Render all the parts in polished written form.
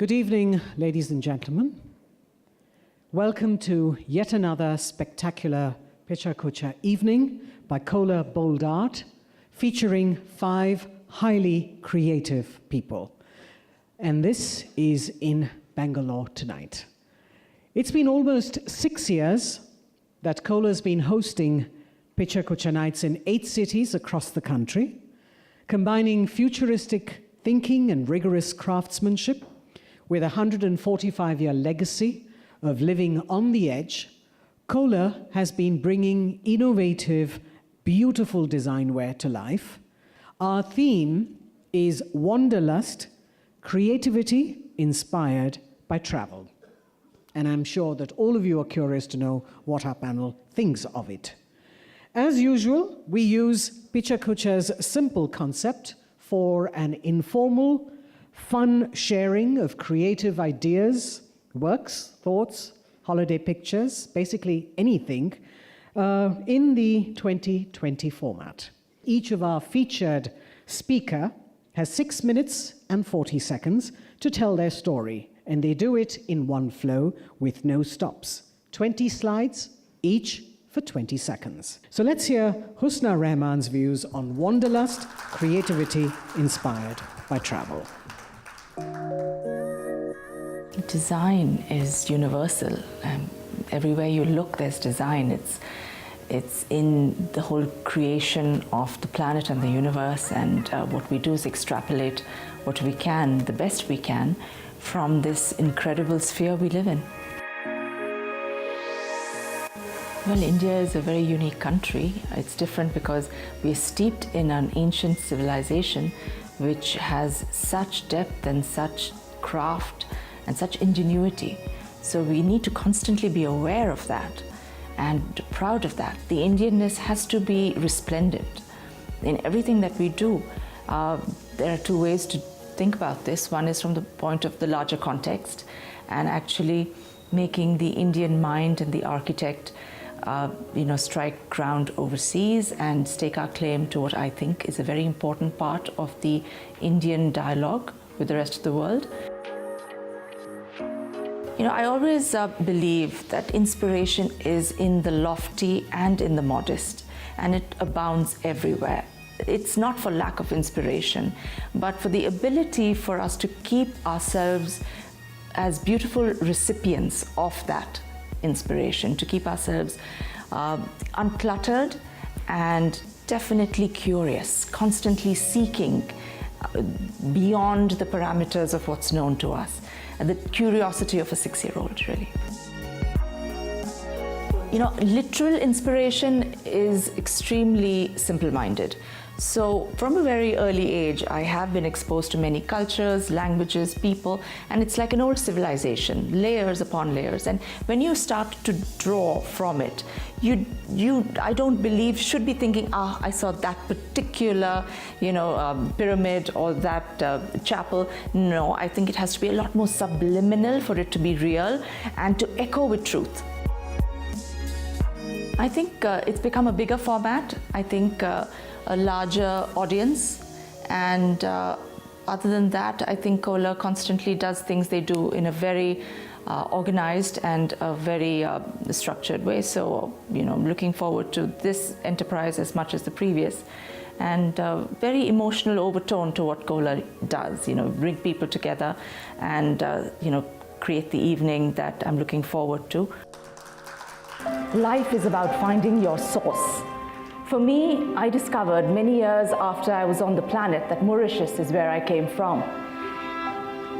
Good evening, ladies and gentlemen. Welcome to yet another spectacular Pecha Kucha evening by Kohler Bold Art, featuring 5 highly creative people. And this is in Bangalore tonight. It's been almost 6 years that Kohler's been hosting Pecha Kucha nights in 8 cities across the country, combining futuristic thinking and rigorous craftsmanship with a 145-year legacy of living on the edge. Kohler has been bringing innovative, beautiful designware to life. Our theme is Wanderlust, creativity inspired by travel. And I'm sure that all of you are curious to know what our panel thinks of it. As usual, we use Pecha Kucha's simple concept for an informal, fun sharing of creative ideas, works, thoughts, holiday pictures, basically anything, in the 2020 format. Each of our featured speaker has 6 minutes and 40 seconds to tell their story, and they do it in one flow with no stops. 20 slides, each for 20 seconds. So let's hear Husna Rahman's views on Wanderlust, creativity inspired by travel. Design is universal. Everywhere you look, there's design. It's in the whole creation of the planet and the universe, and what we do is extrapolate what we can, the best we can, from this incredible sphere we live in. Well, India is a very unique country. It's different because we're steeped in an ancient civilization which has such depth and such craft and such ingenuity. So we need to constantly be aware of that and proud of that. The Indianness has to be resplendent in everything that we do. There are 2 ways to think about this. One is from the point of the larger context and actually making the Indian mind and the architect strike ground overseas and stake our claim to what I think is a very important part of the Indian dialogue with the rest of the world. I always believe that inspiration is in the lofty and in the modest, and it abounds everywhere. It's not for lack of inspiration, but for the ability for us to keep ourselves as beautiful recipients of that inspiration, to keep ourselves uncluttered and definitely curious, constantly seeking beyond the parameters of what's known to us. The curiosity of a 6-year-old, really. Literal inspiration is extremely simple-minded. So from a very early age, I have been exposed to many cultures, languages, people, and it's like an old civilization, layers upon layers. And when you start to draw from it, I don't believe, should be thinking, I saw that particular, pyramid or that chapel. No, I think it has to be a lot more subliminal for it to be real and to echo with truth. I think it's become a bigger format. I think a larger audience, and other than that, I think Kohler constantly does things they do in a very organized and a very structured way. So, I'm looking forward to this enterprise as much as the previous, and very emotional overtone to what Kohler does, bring people together and, create the evening that I'm looking forward to. Life is about finding your source. For me, I discovered many years after I was on the planet that Mauritius is where I came from.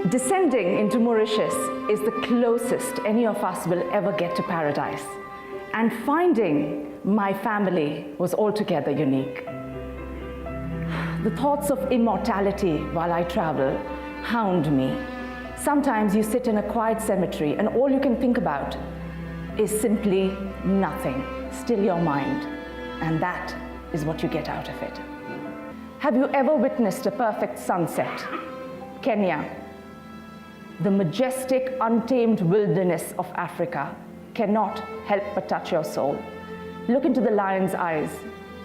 Descending into Mauritius is the closest any of us will ever get to paradise. And finding my family was altogether unique. The thoughts of immortality while I travel hound me. Sometimes you sit in a quiet cemetery and all you can think about is simply nothing, still your mind. And that is what you get out of it. Have you ever witnessed a perfect sunset? Kenya, the majestic, untamed wilderness of Africa, cannot help but touch your soul. Look into the lion's eyes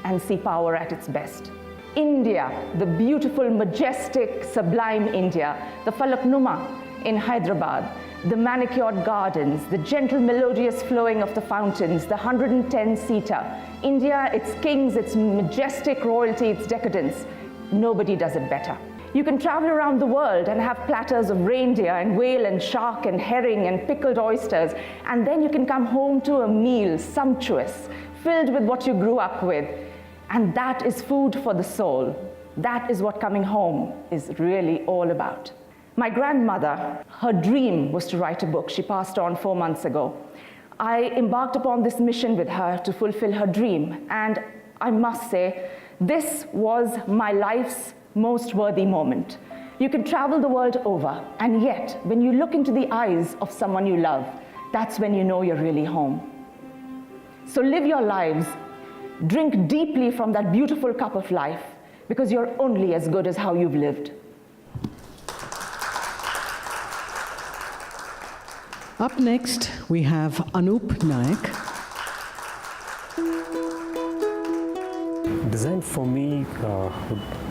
and see power at its best. India, the beautiful, majestic, sublime India, the Falaknuma, in Hyderabad, the manicured gardens, the gentle melodious flowing of the fountains, the 110-seater. India, its kings, its majestic royalty, its decadence. Nobody does it better. You can travel around the world and have platters of reindeer and whale and shark and herring and pickled oysters, and then you can come home to a meal, sumptuous, filled with what you grew up with. And that is food for the soul. That is what coming home is really all about. My grandmother, her dream was to write a book. She passed on 4 months ago. I embarked upon this mission with her to fulfill her dream, and I must say, this was my life's most worthy moment. You can travel the world over, and yet, when you look into the eyes of someone you love, that's when you know you're really home. So live your lives, drink deeply from that beautiful cup of life, because you're only as good as how you've lived. Up next, we have Anup Naik. Design for me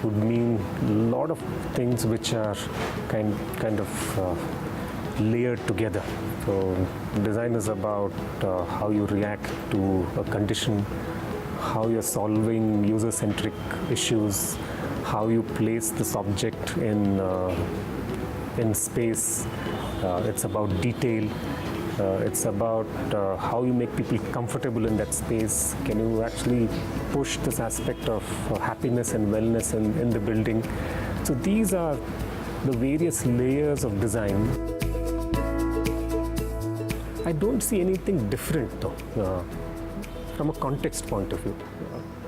would mean a lot of things which are kind of layered together. So design is about how you react to a condition, how you're solving user-centric issues, how you place this object in space. It's about detail. It's about how you make people comfortable in that space. Can you actually push this aspect of happiness and wellness in the building? So these are the various layers of design. I don't see anything different though, from a context point of view.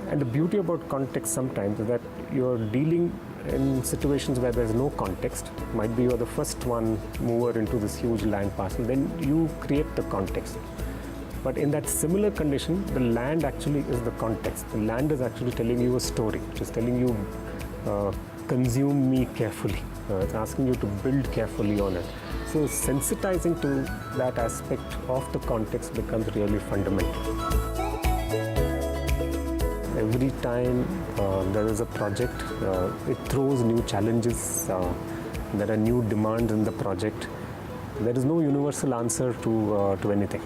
And the beauty about context sometimes is that you're dealing in situations where there's no context. Might be you're the first one mover into this huge land parcel, then you create the context. But in that similar condition, the land actually is the context. The land is actually telling you a story. It's telling you, consume me carefully. It's asking you to build carefully on it. So sensitizing to that aspect of the context becomes really fundamental. Every time there is a project, it throws new challenges. There are new demands in the project. There is no universal answer to anything.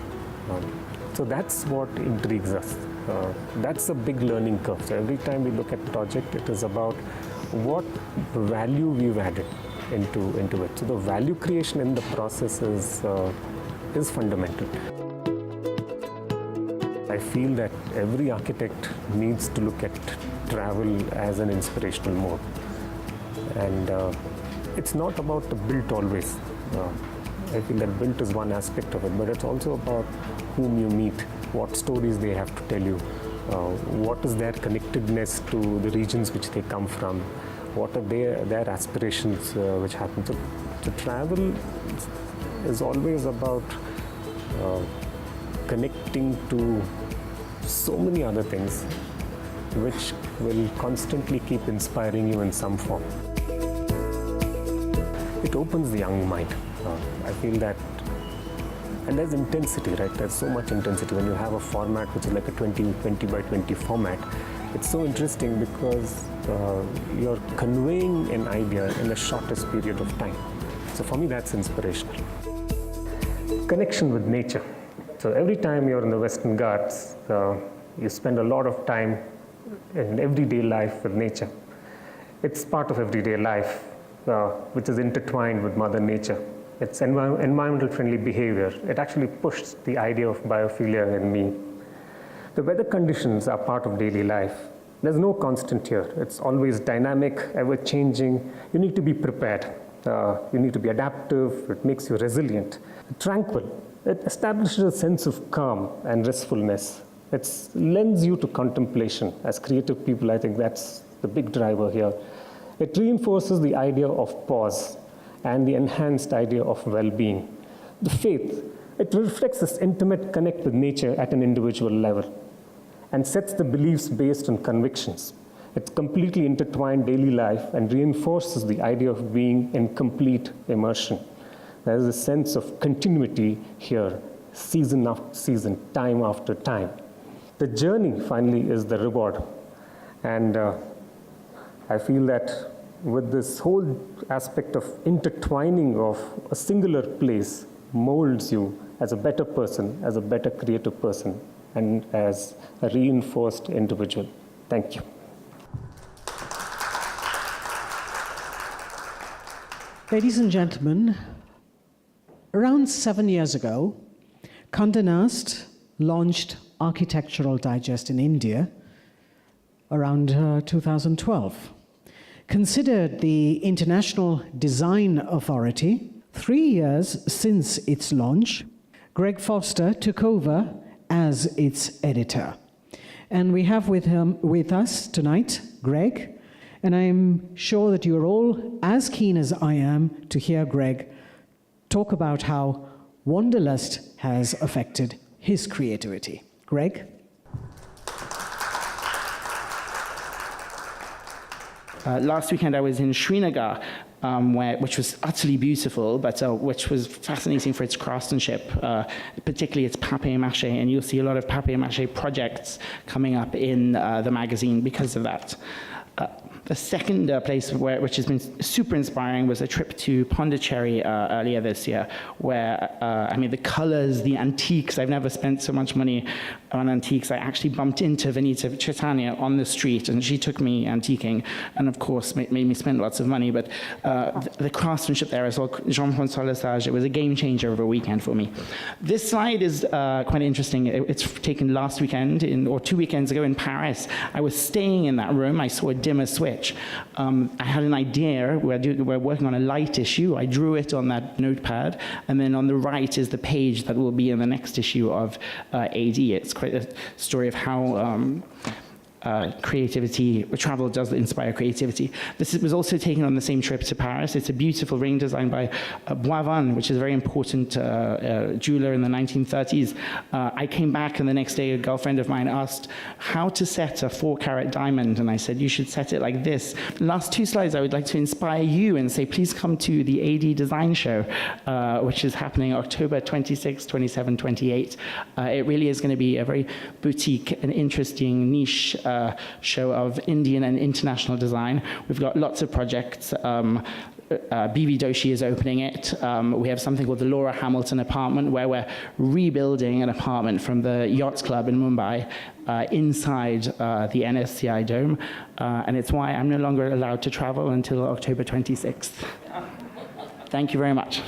So that's what intrigues us. That's a big learning curve. So every time we look at the project, it is about what value we've added into it. So the value creation in the process is fundamental. I feel that every architect needs to look at travel as an inspirational mode. And it's not about the built always. I feel that built is one aspect of it, but it's also about whom you meet, what stories they have to tell you, what is their connectedness to the regions which they come from, what are their aspirations which happen. So travel is always about connecting to so many other things which will constantly keep inspiring you in some form. It opens the young mind. I feel that, and there's intensity, right? There's so much intensity when you have a format which is like a 20 by 20 format. It's so interesting because you're conveying an idea in the shortest period of time. So for me, that's inspirational. Connection with nature. So every time you're in the Western Ghats, you spend a lot of time in everyday life with nature. It's part of everyday life, which is intertwined with Mother Nature. It's environmental friendly behavior. It actually pushes the idea of biophilia in me. The weather conditions are part of daily life. There's no constant here. It's always dynamic, ever changing. You need to be prepared. You need to be adaptive. It makes you resilient. Tranquil. It establishes a sense of calm and restfulness. It lends you to contemplation. As creative people, I think that's the big driver here. It reinforces the idea of pause and the enhanced idea of well-being. The faith, it reflects this intimate connect with nature at an individual level and sets the beliefs based on convictions. It's completely intertwined daily life and reinforces the idea of being in complete immersion. There is a sense of continuity here, season after season, time after time. The journey, finally, is the reward. And I feel that with this whole aspect of intertwining of a singular place molds you as a better person, as a better creative person, and as a reinforced individual. Thank you. Ladies and gentlemen, around 7 years ago, Condé Nast launched Architectural Digest in India around 2012. Considered the international design authority, 3 years since its launch, Greg Foster took over as its editor. And we have with us tonight Greg, and I'm sure that you're all as keen as I am to hear Greg talk about how Wanderlust has affected his creativity. Greg? Last weekend I was in Srinagar, which was utterly beautiful, but which was fascinating for its craftsmanship, particularly its papier-mâché, and you'll see a lot of papier-mâché projects coming up in the magazine because of that. The second place which has been super inspiring was a trip to Pondicherry earlier this year, where, I mean, the colors, the antiques, I've never spent so much money on antiques. I actually bumped into Vanita Chaitanya on the street, and she took me antiquing, and of course made me spend lots of money, but the craftsmanship there as well, Jean-François Lesage, it was a game changer of a weekend for me. This slide is quite interesting. It's taken last weekend, or 2 weekends ago in Paris. I was staying in that room, I saw a dimmer switch. I had an idea, we're working on a light issue, I drew it on that notepad, and then on the right is the page that will be in the next issue of AD. It's quite a story of how creativity, travel does inspire creativity. This was also taken on the same trip to Paris. It's a beautiful ring designed by Boivin, which is a very important jeweler in the 1930s. I came back, and the next day a girlfriend of mine asked how to set a 4-carat diamond, and I said, you should set it like this. The last 2 slides I would like to inspire you and say, please come to the AD Design Show, which is happening October 26, 27, 28. It really is going to be a very boutique and interesting niche show of Indian and international design. We've got lots of projects. BB Doshi is opening it. We have something called the Laura Hamilton apartment, where we're rebuilding an apartment from the Yacht Club in Mumbai inside the NSCI Dome. And it's why I'm no longer allowed to travel until October 26th. Thank you very much.